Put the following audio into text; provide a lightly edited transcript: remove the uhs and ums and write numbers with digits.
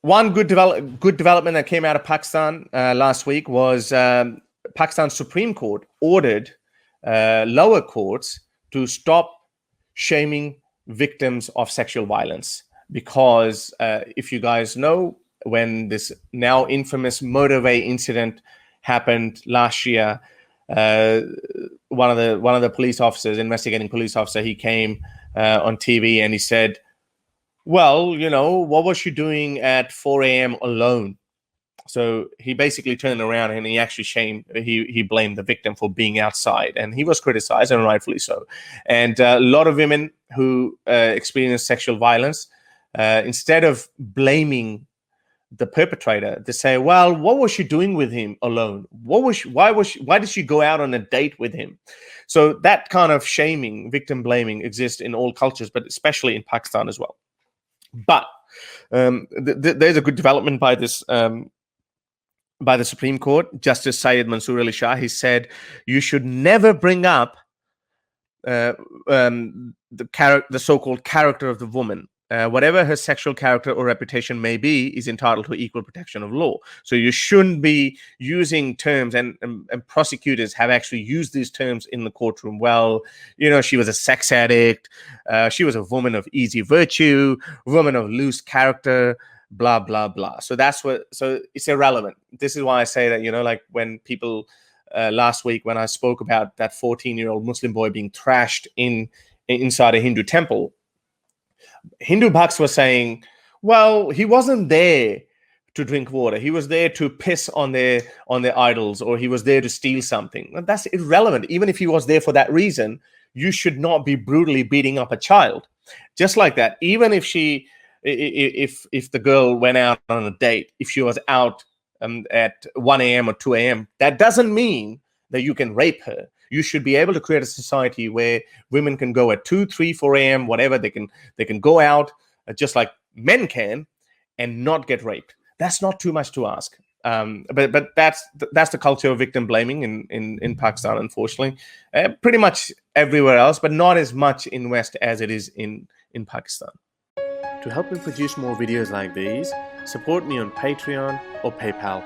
One good development that came out of Pakistan last week was Pakistan's Supreme Court ordered lower courts to stop shaming victims of sexual violence, because if you guys know, when this now infamous motorway incident happened last year, one of the police officers, investigating police officer, he came on TV and he said, well, you know, what was she doing at 4 a.m. alone? So he basically turned around and he actually he blamed the victim for being outside, and he was criticized, and rightfully so. And a lot of women who experience sexual violence, instead of blaming the perpetrator, they say, well, what was she doing with him alone? Why did she go out on a date with him? So that kind of shaming, victim blaming, exists in all cultures, but especially in Pakistan as well. But there's a good development by this by the Supreme Court. Justice Syed Mansoor Ali Shah, he said, you should never bring up the so-called character of the woman. Whatever her sexual character or reputation may be, is entitled to equal protection of law. So you shouldn't be using terms, and prosecutors have actually used these terms in the courtroom. Well, you know, she was a sex addict, she was a woman of easy virtue, woman of loose character, blah, blah, blah. So so it's irrelevant. This is why I say that, you know, like when people last week, when I spoke about that 14-year-old Muslim boy being trashed inside a Hindu temple, Hindu Bhaks were saying, well, he wasn't there to drink water. He was there to piss on their idols, or he was there to steal something. And that's irrelevant. Even if he was there for that reason, you should not be brutally beating up a child. Just like that, even if if the girl went out on a date, if she was out at 1 a.m. or 2 a.m., that doesn't mean that you can rape her. You should be able to create a society where women can go at 2, 3, 4 a.m., whatever. They can go out just like men can and not get raped. That's not too much to ask. But that's the culture of victim blaming in Pakistan, unfortunately. Pretty much everywhere else, but not as much in West as it is in Pakistan. To help me produce more videos like these, support me on Patreon or PayPal.